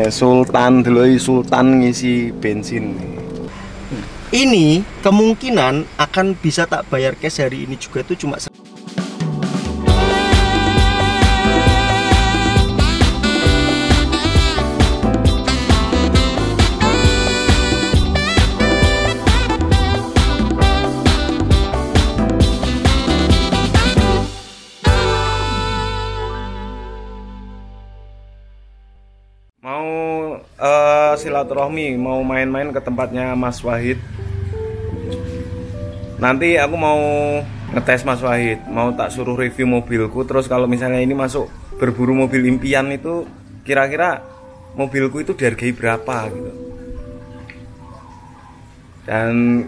Sultan deloi Sultan ngisi bensin. Ini kemungkinan akan bisa tak bayar cash hari ini juga tuh cuma mau silaturahmi, mau main-main ke tempatnya Mas Wahid. Nanti aku mau ngetes Mas Wahid, mau tak suruh review mobilku. Terus kalau misalnya ini masuk berburu mobil impian itu, kira-kira mobilku itu dihargai berapa gitu. Dan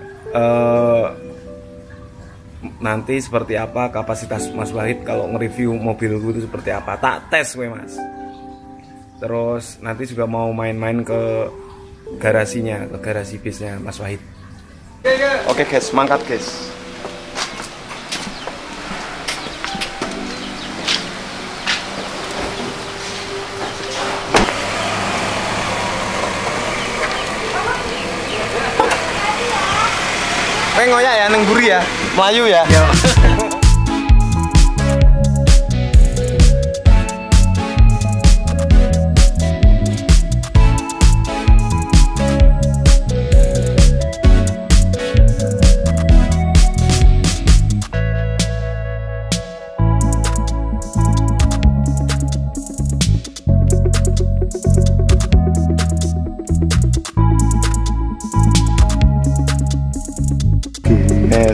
nanti seperti apa kapasitas Mas Wahid kalau nge-review mobilku itu seperti apa, tak tes gue Mas. Terus nanti juga mau main-main ke garasinya, ke garasi bisnya Mas Wahid. Oke guys, mangkat guys. Ngoyak ya, neng buri ya, Melayu ya.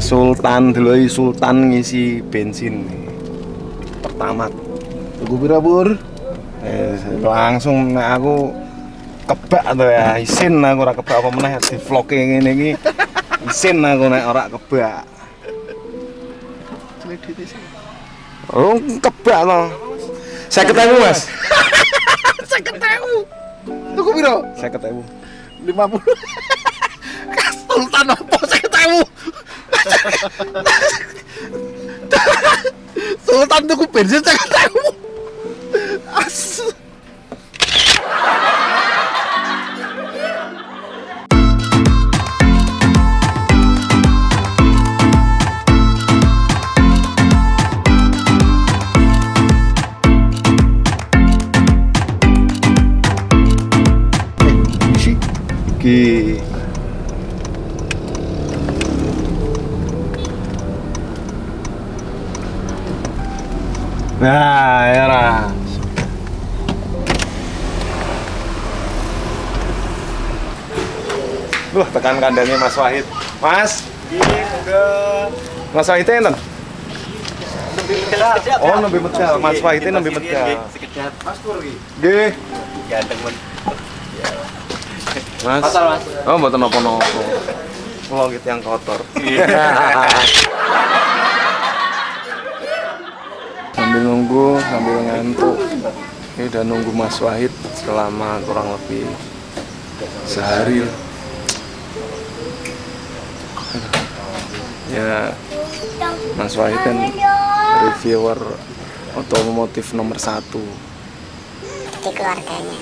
Sultan deloi Sultan ngisi bensin pertama. Tuku pira, Pur? Langsung nek aku kebak to ya, isin aku ora kebak apa meneh di vlog ngene iki. Isin aku nek ora kebak. Oh, kebak to. 50.000, Mas. 50.000. Tuku pira? 50.000. 50. Sultan apa 50.000? Sultan tuku bensin 50.000. Asu. Iki nah, ya lah. Tekan kandangnya Mas Wahid. Mas, ini ke Mas Wahid enten? Oh, nembe medal. Mas Wahid nembe medal. sekedar Mas Pur iki. Nggih. Ganteng men. Mas. Oh, mboten napa-napa. Kula iki yang kotor. Sambil nunggu, sambil ngantuk. Ini udah nunggu Mas Wahid selama kurang lebih sehari. Ya, Mas Wahid kan reviewer otomotif nomor 1 di keluarganya.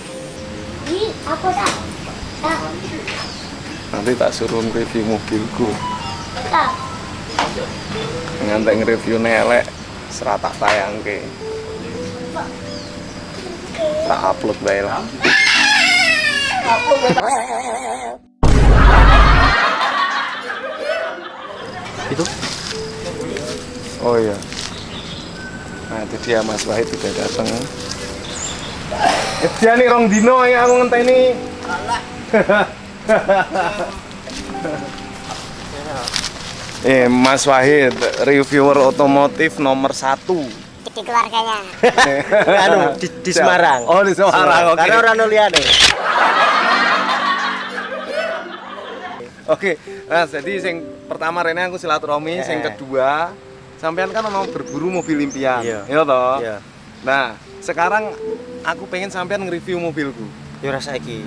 Nanti tak suruh review mobilku. Ngantek nge-review nelek serata tayang ke. Tak upload bae lah. Itu? Oh iya. Nah itu dia Mas Wahid udah datang. Dia nih rong dino ya aku ngenteni. Mas Wahid, reviewer otomotif nomor 1 Di keluarganya. Anu di Semarang. Oh di Semarang, oke. Karena orang liane. Oke, nah jadi yang pertama Rene aku silaturahmi, yang kedua sampean kan mau berburu mobil impian, iya toh? Iya. Nah sekarang aku pengen sampean nge-review mobilku. Ya rasa iki.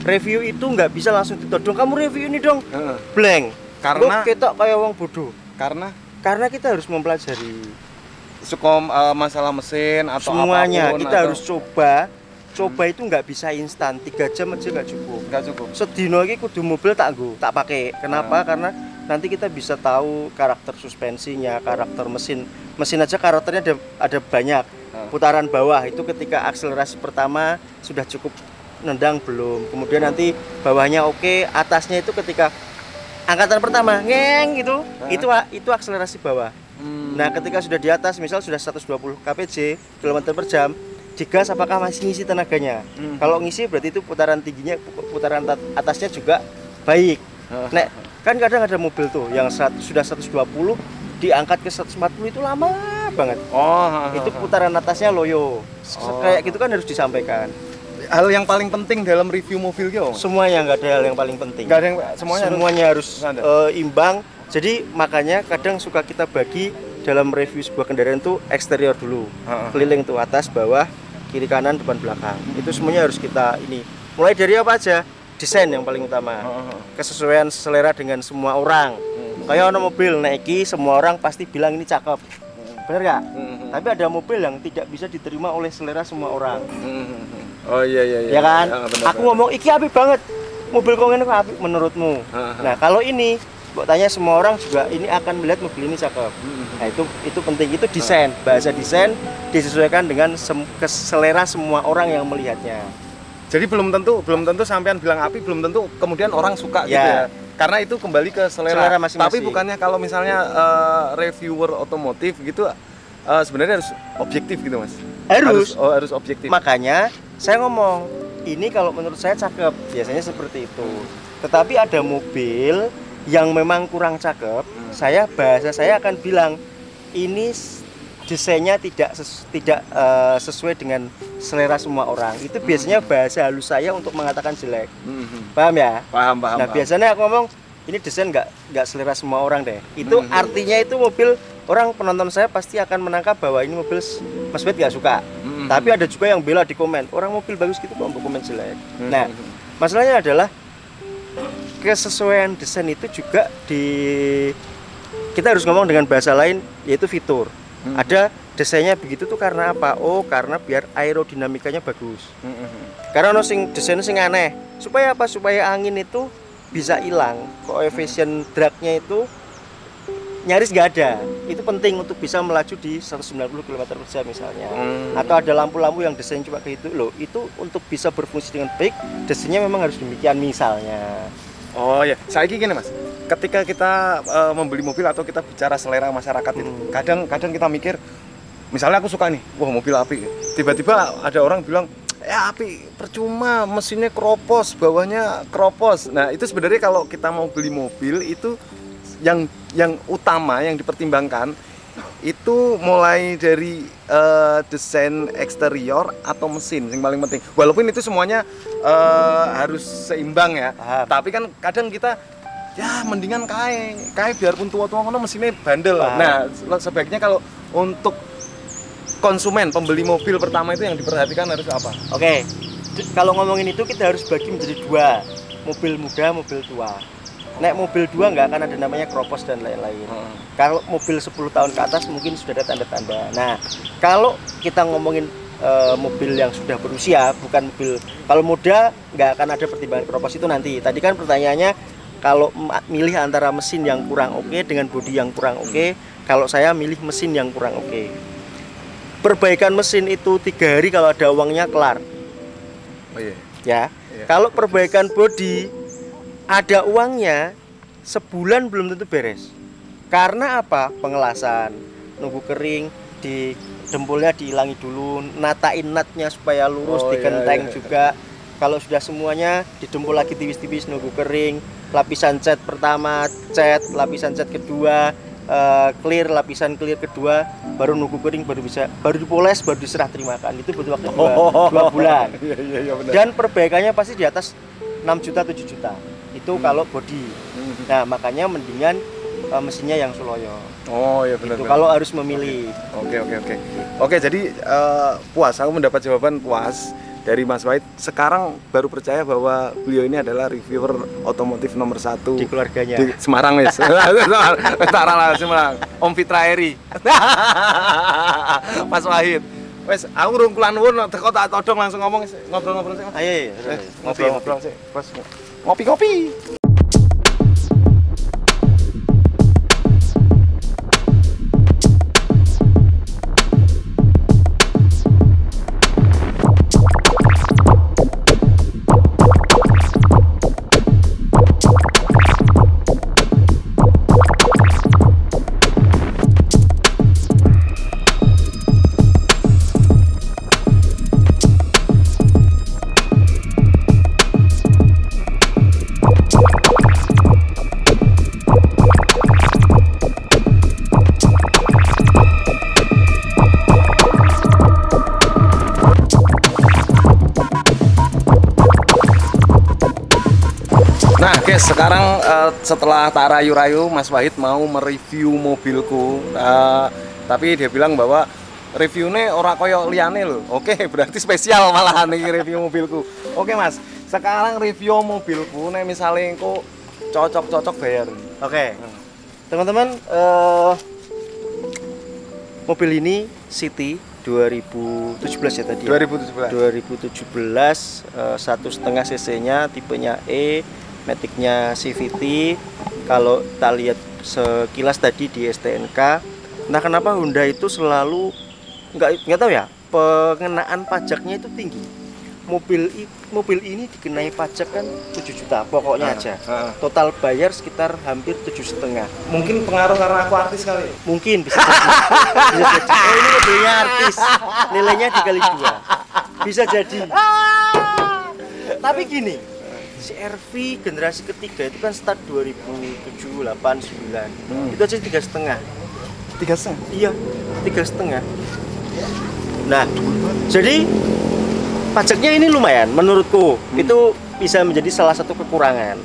Review itu nggak bisa langsung ditodong. Kamu review ini dong. Blank. Karena kita kayak wong bodoh. Karena kita harus mempelajari suka masalah mesin atau semuanya. apapun, kita harus coba Coba itu nggak bisa instan, 3 jam aja nggak cukup. Nggak cukup. Sedino iki kudu mobil tak pakai. Kenapa? Karena nanti kita bisa tahu karakter suspensinya, karakter mesin. Mesin aja karakternya ada banyak. Putaran bawah itu ketika akselerasi pertama sudah cukup nendang belum. Kemudian nanti bawahnya oke, atasnya itu ketika angkatan pertama ngeng gitu, itu akselerasi bawah. Nah, ketika sudah di atas, misal sudah 120 kpj, kilometer per jam, digas apakah masih ngisi tenaganya? Kalau ngisi berarti itu putaran tingginya, putaran atasnya juga baik. Nek, kan kadang ada mobil tuh yang sudah 120 diangkat ke 140 itu lama banget. Itu putaran atasnya loyo. Kayak gitu kan harus disampaikan. Hal yang paling penting dalam review mobil yo. Semuanya nggak ada hal yang paling penting. Nggak ada yang semuanya harus imbang. Jadi makanya kadang suka kita bagi dalam review sebuah kendaraan itu eksterior dulu, keliling tuh atas, bawah, kiri kanan, depan belakang. Itu semuanya harus kita ini. Mulai dari apa aja? Desain yang paling utama. Kesesuaian selera dengan semua orang. Kayak ono mobil naiki, semua orang pasti bilang ini cakep. Bener nggak? Tapi ada mobil yang tidak bisa diterima oleh selera semua orang. Oh iya. Ya kan? Bener, aku ngomong iki apik banget. Mobil kau ini apik menurutmu. Nah, kalau ini kok tanya semua orang juga ini akan melihat mobil ini cakep. Nah, itu penting, itu desain. Bahasa desain disesuaikan dengan selera semua orang yang melihatnya. Jadi belum tentu sampean bilang apik, belum tentu kemudian orang suka gitu ya. Karena itu kembali ke selera masing-masing. Tapi bukannya kalau misalnya reviewer otomotif gitu sebenarnya harus objektif gitu, Mas. Harus objektif. Makanya saya ngomong, ini kalau menurut saya cakep, biasanya seperti itu. Tetapi ada mobil yang memang kurang cakep, bahasa saya akan bilang ini desainnya tidak sesuai dengan selera semua orang. Itu biasanya bahasa halus saya untuk mengatakan jelek. Paham ya? Paham. Nah, biasanya aku ngomong ini desain nggak selera semua orang deh. Itu artinya itu mobil, orang penonton saya pasti akan menangkap bahwa ini mobil Mas Bet nggak suka. Tapi ada juga yang bela di komen, orang mobil bagus gitu kok untuk komen jelek. Nah, masalahnya adalah kesesuaian desain itu juga kita harus ngomong dengan bahasa lain, yaitu fitur. Ada desainnya begitu tuh karena apa? Oh, karena biar aerodinamikanya bagus. Karena desain sing aneh. Supaya apa? Supaya angin itu bisa hilang. Koefisien dragnya itu nyaris nggak ada. Itu penting untuk bisa melaju di 190 km/jam misalnya. Atau ada lampu-lampu yang desain cuma kayak itu loh. Itu untuk bisa berfungsi dengan baik, desainnya memang harus demikian misalnya. Oh ya, saya gini Mas. Ketika kita membeli mobil atau kita bicara selera masyarakat itu, kadang kita mikir, misalnya aku suka nih, wah mobil api. Tiba-tiba ada orang bilang, ya api percuma, mesinnya keropos, bawahnya keropos. Nah itu sebenarnya kalau kita mau beli mobil itu yang utama yang dipertimbangkan itu mulai dari desain eksterior atau mesin yang paling penting. Walaupun itu semuanya harus seimbang ya. Tapi kan kadang kita ya mendingan kae biarpun tua-tua ngono mesinnya bandel. Nah, sebaiknya kalau untuk konsumen pembeli mobil pertama itu yang diperhatikan harus apa? Oke. Kalau ngomongin itu kita harus bagi menjadi dua, mobil muda, mobil tua. Nek mobil 2 nggak akan ada namanya keropos dan lain-lain. Kalau mobil 10 tahun ke atas mungkin sudah ada tanda-tanda. Nah, kalau kita ngomongin mobil yang sudah berusia, bukan mobil, kalau muda nggak akan ada pertimbangan keropos itu nanti. Tadi kan pertanyaannya kalau milih antara mesin yang kurang oke dengan bodi yang kurang oke, kalau saya milih mesin yang kurang oke. Perbaikan mesin itu 3 hari kalau ada uangnya kelar. Oh iya. Ya. Kalau perbaikan bodi ada uangnya, sebulan belum tentu beres. Karena apa? Pengelasan, nunggu kering, di dempulnya dihilangi dulu, natain natnya supaya lurus, digenteng juga. Kalau sudah semuanya didempul lagi tipis-tipis, nunggu kering, lapisan cat pertama, lapisan cat kedua, clear, lapisan clear kedua, baru nunggu kering, baru dipoles, baru diserah terimakan. Itu butuh waktu 2 bulan. Dan perbaikannya pasti di atas 6 juta, 7 juta. Itu kalau body. Nah, makanya mendingan mesinnya yang Suloyo. Oh iya benar. Itu kalau harus memilih. Oke, jadi puas. Aku mendapat jawaban puas dari Mas Wahid. Sekarang baru percaya bahwa beliau ini adalah reviewer otomotif nomor 1 di keluarganya. Di Semarang, Mas. Semarang. Om Fitra Eri. Mas Wahid. Wes, aku urung kula nuwun teko tak todong langsung ngomong ngobrol-ngobrol sih. Mas. Ayo, Ngobrol-ngobrol sih. Bos. Ngopi-ngopi. Nah guys, sekarang setelah tak rayu-rayu, Mas Wahid mau mereview mobilku. Tapi dia bilang bahwa reviewnya ora koyo liyane loh. Oke, berarti spesial malahan nih review mobilku. Oke Mas, sekarang review mobilku nih misalnya engko cocok-cocok bayar. Oke. Teman-teman, mobil ini City 2017 ya tadi. 2017. 2017 1,5 cc nya tipenya E, maticnya CVT. Kalau kita lihat sekilas tadi di STNK, nah kenapa Honda itu selalu nggak tahu ya, pengenaan pajaknya itu tinggi. Mobil ini dikenai pajak kan 7 juta pokoknya aja. Total bayar sekitar hampir 7,5. Mungkin pengaruh karena aku artis kali. Mungkin bisa jadi. Bisa jadi. Oh, ini mobilnya artis, nilainya dikali 2. Bisa jadi. Tapi gini, CR-V generasi ketiga itu kan start 2007, 8, 9. Itu aja 3,5. 3,5. Iya, 3,5. Nah, jadi pajaknya ini lumayan menurutku. Itu bisa menjadi salah satu kekurangan.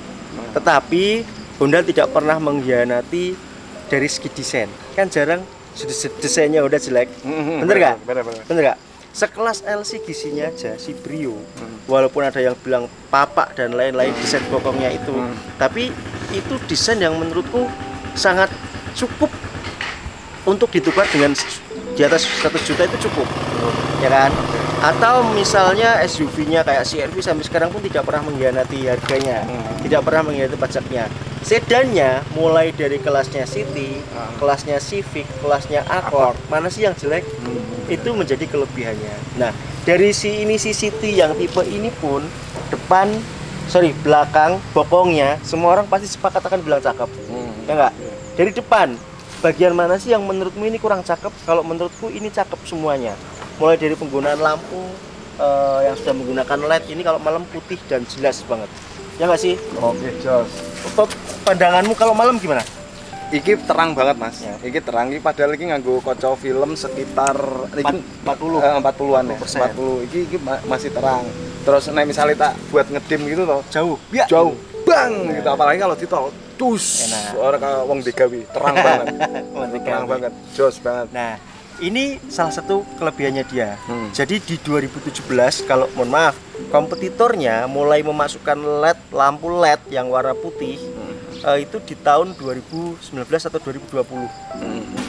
Tetapi Honda tidak pernah mengkhianati dari segi desain. Kan jarang desainnya udah jelek. Bener nggak? Bener nggak? Sekelas LCGC-nya aja si Brio, walaupun ada yang bilang papak dan lain-lain desain bokongnya itu, tapi itu desain yang menurutku sangat cukup untuk ditukar dengan di atas 100 juta itu cukup, ya kan? Atau misalnya SUV-nya kayak CR-V sampai sekarang pun tidak pernah mengkhianati harganya, tidak pernah mengkhianati pajaknya. Sedannya mulai dari kelasnya City, kelasnya Civic, kelasnya Accord, mana sih yang jelek? Itu menjadi kelebihannya. Nah, dari si City yang tipe ini pun belakang bokongnya semua orang pasti sepakat akan bilang cakep. Ya enggak? Dari depan bagian mana sih yang menurutmu ini kurang cakep? Kalau menurutku ini cakep semuanya. Mulai dari penggunaan lampu yang sudah menggunakan LED ini kalau malam putih dan jelas banget. Ya nggak sih? Oke, jos. Pandanganmu kalau malam gimana? Iki terang banget Mas. Ya. Iki terang, iki padahal iki nganggo kaca film sekitar 40-an ya. 40. Iki masih terang. Terus nek misalnya tak buat ngedim gitu toh, Jauh. jauh. Bang gitu, apalagi kalau ditol. Dus. Ora kayak wong digawe, terang banget. Terang banget. Jos banget. Nah, ini salah satu kelebihannya dia. Jadi di 2017 kalau mohon maaf, kompetitornya mulai memasukkan LED, lampu LED yang warna putih. Itu di tahun 2019 atau 2020.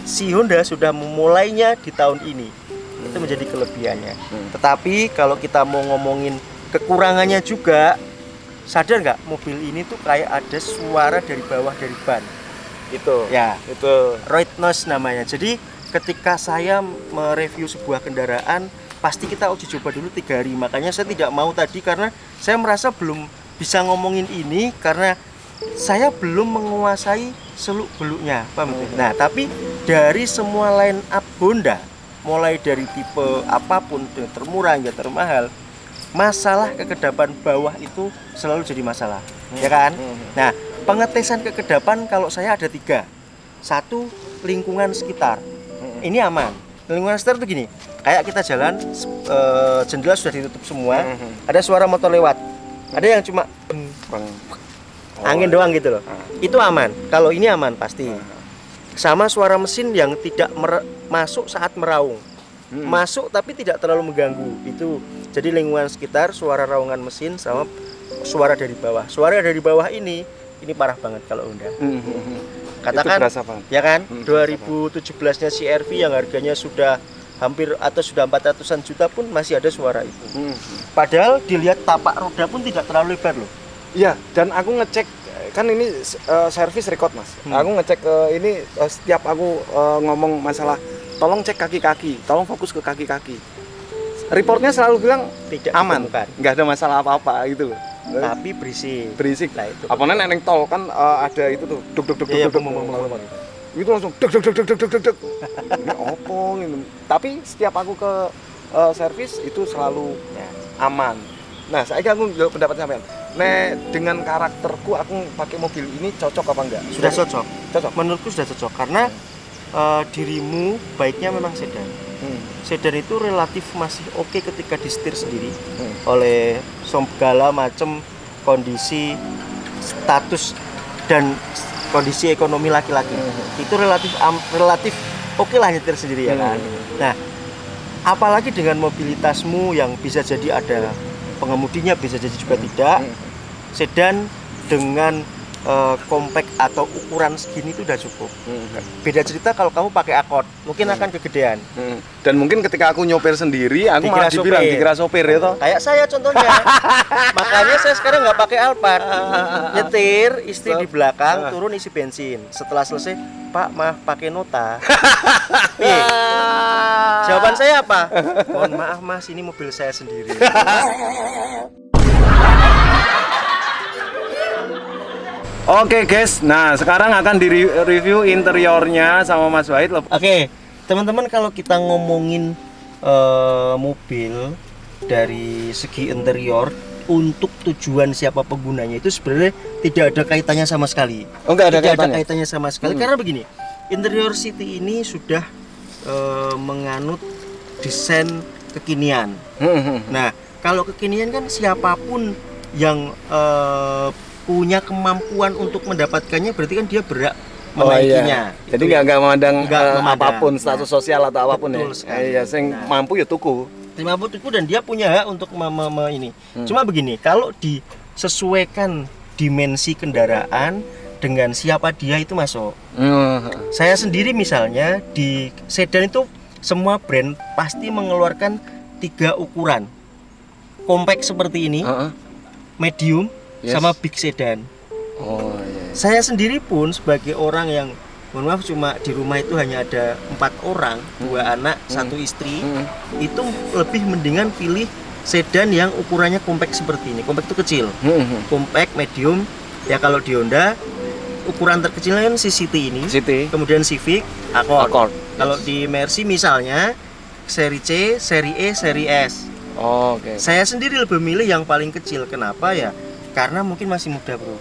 Si Honda sudah memulainya di tahun ini. Itu menjadi kelebihannya. Tetapi kalau kita mau ngomongin kekurangannya juga, sadar nggak mobil ini tuh kayak ada suara dari bawah dari ban. Itu. Ya, itu road noise namanya. Jadi ketika saya mereview sebuah kendaraan, pasti kita uji coba dulu 3 hari. Makanya saya tidak mau tadi karena saya merasa belum bisa ngomongin ini karena saya belum menguasai seluk-beluknya, paham? Nah, tapi dari semua line up Honda, mulai dari tipe apapun, termurah hingga termahal, masalah kekedapan bawah itu selalu jadi masalah, ya kan? Nah, pengetesan kekedapan kalau saya ada 3. 1, lingkungan sekitar. Ini aman. Lingkungan sekitar itu gini, kayak kita jalan, jendela sudah ditutup semua, ada suara motor lewat, ada yang cuma angin doang gitu loh. Itu aman. Kalau ini aman pasti. Sama suara mesin yang tidak masuk saat meraung. Masuk tapi tidak terlalu mengganggu. Itu. Jadi lingkungan sekitar, suara raungan mesin sama suara dari bawah. Suara dari bawah ini parah banget kalau Honda. Katakan ya kan, 2017-nya CR-V yang harganya sudah hampir atau sudah 400-an juta pun masih ada suara itu. Padahal dilihat tapak roda pun tidak terlalu lebar loh. Iya, dan aku ngecek kan ini service record mas. Aku ngecek ini setiap aku ngomong masalah, tolong cek kaki-kaki, tolong fokus ke kaki-kaki. Reportnya selalu bilang Tidak aman, ditemukan. nggak ada masalah apa-apa gitu loh. Tapi berisik Lah itu. Apalagi neng tol kan ada itu tuh duk duk duk Iya, duk duk. Itu langsung duk duk duk duk duk duk duk. Ini opo gitu. Tapi setiap aku ke servis itu selalu aman. Nah, saya aku pendapat sampean. Dengan karakterku aku pakai mobil ini cocok apa enggak? Sudah cocok. Cocok. Menurutku sudah cocok karena dirimu baiknya memang sedan. Sedan itu relatif masih oke ketika disetir sendiri oleh segala macam kondisi, status dan kondisi ekonomi laki-laki. Itu relatif oke lah nyetir sendiri ya kan. Nah, apalagi dengan mobilitasmu yang bisa jadi ada pengemudinya, bisa jadi juga tidak. Sedan dengan compact atau ukuran segini itu udah cukup. Beda cerita kalau kamu pakai Accord, mungkin akan kegedean. Dan mungkin ketika aku nyopir sendiri, aku malah dibilang dikira sopir ya toh. Kayak saya contohnya. Makanya saya sekarang nggak pakai Alphard. Nyetir, istri di belakang, turun isi bensin. Setelah selesai, Pak, maaf pakai nota. Jawaban saya apa? Mohon maaf Mas, ini mobil saya sendiri. Oke guys, nah sekarang akan di-review interiornya sama Mas Wahid. Oke, teman-teman, kalau kita ngomongin mobil dari segi interior untuk tujuan siapa penggunanya itu sebenarnya tidak ada kaitannya sama sekali. Oh, enggak ada tidak kaitannya? ada kaitannya sama sekali karena begini, interior City ini sudah menganut desain kekinian. Nah, kalau kekinian kan siapapun yang punya kemampuan untuk mendapatkannya berarti kan dia berhak menaikinya. Jadi nggak memandang Nggak memandang. apapun status sosial atau apapun Betul ya. sekali. Iya, sing mampu ya tuku. Mampu tuku dan dia punya hak untuk ini. Cuma begini, kalau disesuaikan dimensi kendaraan dengan siapa dia itu masuk. Saya sendiri misalnya di sedan itu semua brand pasti mengeluarkan 3 ukuran. Compact seperti ini, medium, sama big sedan. Oh iya. Saya sendiri pun sebagai orang yang mohon maaf cuma di rumah itu hanya ada 4 orang, 2 anak, 1 istri, itu lebih mendingan pilih sedan yang ukurannya compact seperti ini. Compact itu kecil. Compact, medium, ya kalau di Honda ukuran terkecilnya kan si City ini. City. Kemudian Civic, Accord. Accord. Kalau di Mercy misalnya seri C, seri E, seri S. Oh, oke. Saya sendiri lebih milih yang paling kecil. Kenapa ya? Karena mungkin masih muda bro.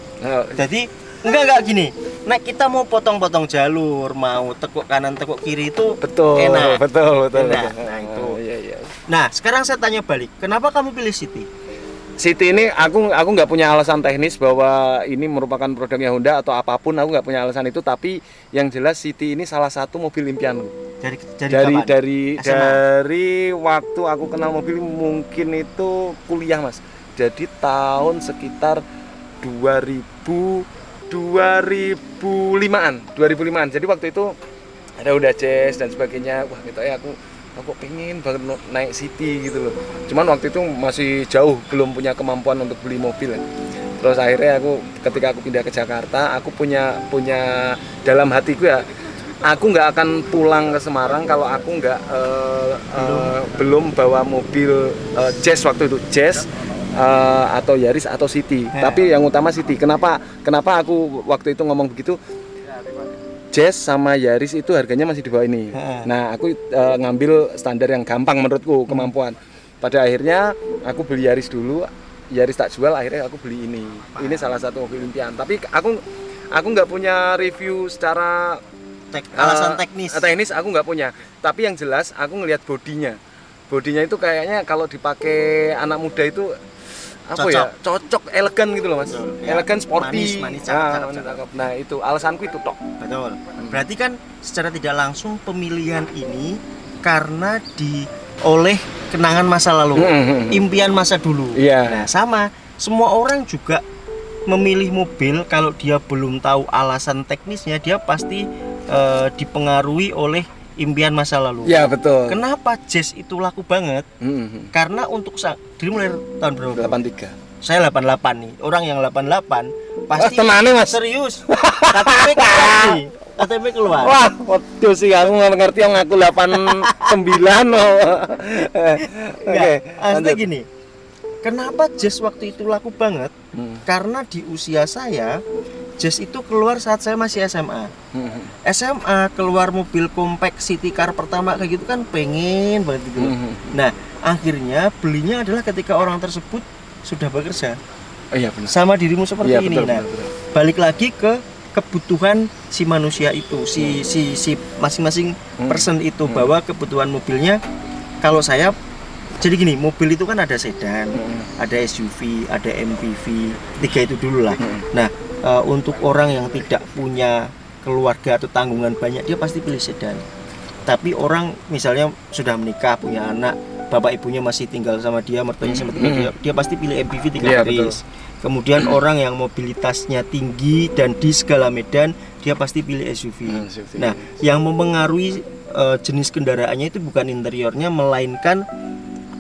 Jadi enggak gini. Nah kita mau potong-potong jalur, mau tekuk kanan tekuk kiri itu enak. Betul. Enak. Nah itu. Iya. Nah sekarang saya tanya balik. Kenapa kamu pilih City? City ini aku nggak punya alasan teknis bahwa ini merupakan produknya Honda atau apapun, aku nggak punya alasan itu. Tapi yang jelas City ini salah satu mobil impianku. Dari waktu aku kenal mobil mungkin itu kuliah mas. Jadi tahun sekitar 2005-an. Jadi waktu itu ada Honda Jazz dan sebagainya. Wah, gitu ya aku pengen banget naik City gitu loh. Cuman waktu itu masih jauh, belum punya kemampuan untuk beli mobil. Terus akhirnya ketika aku pindah ke Jakarta, aku punya dalam hatiku ya, aku nggak akan pulang ke Semarang kalau aku nggak belum bawa mobil Jazz waktu itu, Jazz atau Yaris atau City. Tapi yang utama City. Kenapa aku waktu itu ngomong begitu? Jazz sama Yaris itu harganya masih di bawah ini. Nah, aku ngambil standar yang gampang menurutku kemampuan. Pada akhirnya aku beli Yaris dulu. Yaris tak jual, akhirnya aku beli ini. Ini salah satu mobil impian. Tapi aku nggak punya review secara alasan teknis. Teknis aku nggak punya. Tapi yang jelas aku ngelihat bodinya. Bodinya itu kayaknya kalau dipakai anak muda itu cocok, elegan gitu loh mas. Elegan, sporty, manis, cakep. Nah itu alasanku itu tok. Betul. Berarti kan secara tidak langsung pemilihan ini karena oleh kenangan masa lalu, impian masa dulu. Nah sama, semua orang juga memilih mobil kalau dia belum tahu alasan teknisnya, dia pasti dipengaruhi oleh impian masa lalu. Ya betul. Kenapa jazz itu laku banget? Karena untuk dirimu lahir tahun berapa? 83. Saya 88 nih. Orang yang 88 pasti temane, Mas. Serius. KTP keluar nih. KTP keluar. Wah, waduh sih aku nggak ngerti yang ngaku 89 loh. Oke, maksudnya gini. Kenapa jazz waktu itu laku banget? Karena di usia saya jazz itu keluar saat saya masih SMA. SMA keluar mobil compact city car pertama kayak gitu kan pengen banget gitu. Nah, akhirnya belinya adalah ketika orang tersebut sudah bekerja. Oh iya benar. Sama dirimu seperti ini. Betul, Nah, betul. balik lagi ke kebutuhan si manusia itu, si masing-masing person itu bahwa kebutuhan mobilnya. Kalau saya jadi gini, mobil itu kan ada sedan, ada SUV, ada MPV, 3 itu dulu lah. Nah, untuk orang yang tidak punya keluarga atau tanggungan banyak, dia pasti pilih sedan. Tapi orang misalnya sudah menikah, punya anak, bapak ibunya masih tinggal sama dia, mertuanya sama tinggal dia pasti pilih MPV 3 baris. Kemudian orang yang mobilitasnya tinggi dan di segala medan, dia pasti pilih SUV. Nah, yang mempengaruhi jenis kendaraannya itu bukan interiornya, melainkan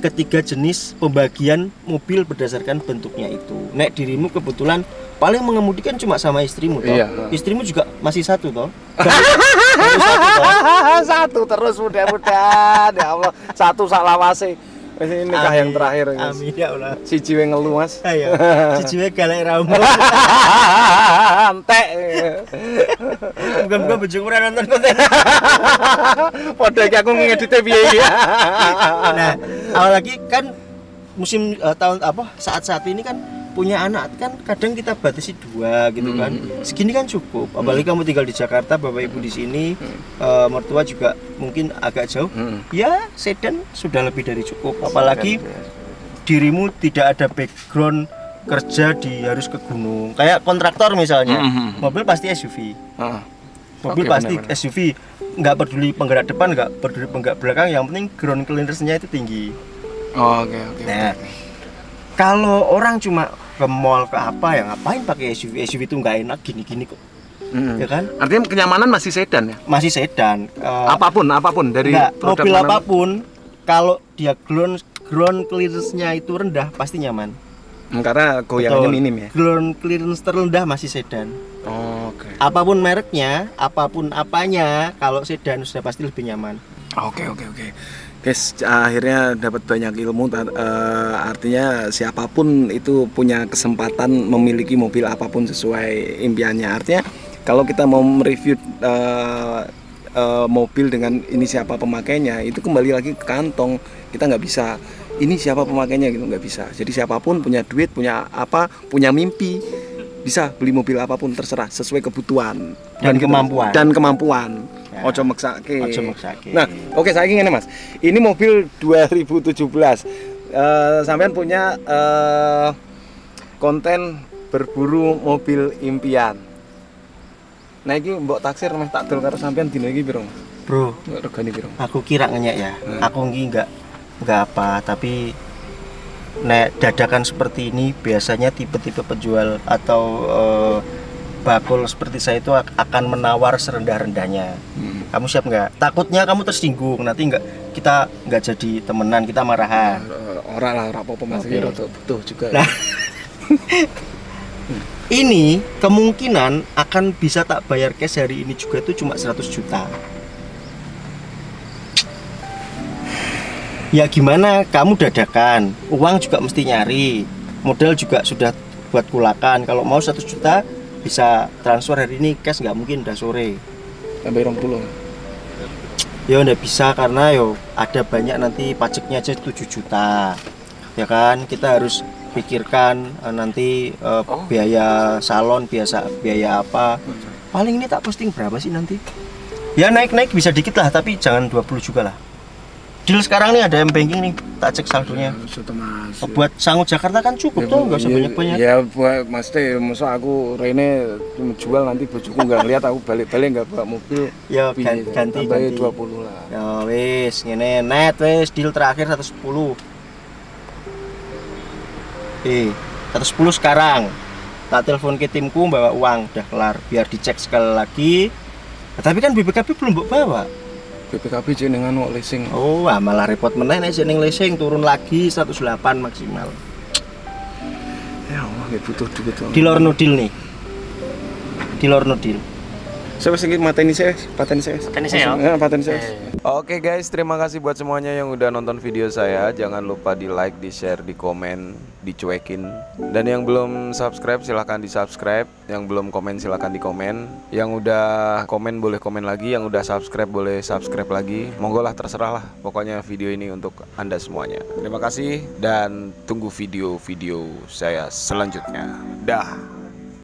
ketiga jenis pembagian mobil berdasarkan bentuknya itu. Nek dirimu kebetulan paling mengemudikan cuma sama istrimu toh. Iya. Istrimu juga masih satu toh. Satu terus mudah-mudahan ya Allah. Satu sak lawase. Wis ini nikah yang terakhir. Amin ya Allah. Siji we ngelu Mas. Ayo. Siji we galek rambut. Antek. Muga-muga bojoku ora nonton konten. Padha iki aku ngedite piye iki. Nah, apalagi kan musim tahun apa saat-saat ini kan punya anak kan kadang kita batasi 2 gitu kan. Segini kan cukup. Apalagi kamu tinggal di Jakarta, bapak ibu di sini, mertua juga mungkin agak jauh. Ya, sedan sudah lebih dari cukup. Apalagi dirimu tidak ada background kerja harus ke gunung. Kayak kontraktor misalnya, mobil pasti SUV. Mobil pasti benar. SUV. Nggak peduli penggerak depan, nggak peduli penggerak belakang. Yang penting ground clearance-nya itu tinggi. Oke. Nah, kalau orang cuma ke mall ke apa ya ngapain pakai SUV? SUV itu nggak enak gini-gini kok. Ya kan? Artinya kenyamanan masih sedan ya? Masih sedan. Apapun dari mobil apapun kalau dia ground clearance-nya itu rendah pasti nyaman. Karena goyangannya minim ya. Ground clearance terendah masih sedan. Oke. Apapun mereknya, apapun apanya, kalau sedan sudah pasti lebih nyaman. Oke. Guys, akhirnya dapat banyak ilmu. Artinya siapapun itu punya kesempatan memiliki mobil apapun sesuai impiannya. Artinya kalau kita mau mereview mobil dengan ini siapa pemakainya, itu kembali lagi ke kantong. Kita nggak bisa ini siapa pemakainya gitu, nggak bisa. Jadi siapapun punya duit, punya apa, punya mimpi, bisa beli mobil apapun terserah sesuai kebutuhan dan kemampuan. Ya. Ojo meksake. Nah, oke, saya ingin Mas. Ini mobil 2017. Sampean punya konten berburu mobil impian. Nah, iki mbok taksir meh tak dol karo sampean dina iki piro, Mas? Bro, regane piro? Aku kira ngenyek ya. Aku enggak apa, tapi nek dadakan seperti ini biasanya tipe-tipe penjual atau bakul seperti saya itu akan menawar serendah-rendahnya. Kamu siap nggak? Takutnya kamu tersinggung, nanti kita nggak jadi temenan, kita marahan. Ora apa-apa Mas, iki rada butuh juga. Nah, ini kemungkinan akan bisa tak bayar cash hari ini juga itu cuma 100 juta. Ya gimana, kamu dadakan, uang juga mesti nyari, modal juga sudah buat kulakan. Kalau mau 100 juta bisa transfer hari ini, cash nggak mungkin, udah sore. Sampai 20. Ya udah bisa, karena ada banyak nanti pajaknya aja 7 juta. Ya kan, kita harus pikirkan nanti biaya salon, biaya apa. Paling ini tak posting berapa sih nanti? Ya naik-naik bisa dikit lah, tapi jangan 20 juga lah. Deal sekarang nih ada M-Banking nih, tak cek saldonya. Mas. Buat sangut Jakarta kan cukup tuh, nggak usah banyak-banyak. Ya buat Mas Teh, masa aku Rene jual nanti bojoku nggak ngeliat, aku balik-balik nggak bawa mobil. Ya ganti 20 lah. Ya wis, ngene net wis deal terakhir 110. 110 sekarang. Tak telepon ke timku bawa uang, udah kelar, biar dicek sekali lagi. Nah, tapi kan BPKB belum bawa. BPKB jenengan kok leasing. Oh, malah repot meneh nek jeneng leasing turun lagi 108 maksimal. Ya Allah, nggih butuh duit. Dealer no deal nih. Dealer no deal. Saya sing pateni saya. Pateni saya. Ya, pateni saya. Oke guys, terima kasih buat semuanya yang udah nonton video saya. Jangan lupa di like, di share, di komen, dicuekin. Dan yang belum subscribe silahkan di subscribe. Yang belum komen silahkan di komen. Yang udah komen boleh komen lagi. Yang udah subscribe boleh subscribe lagi. Monggo lah, terserah lah. Pokoknya video ini untuk Anda semuanya. Terima kasih dan tunggu video-video saya selanjutnya. Dah.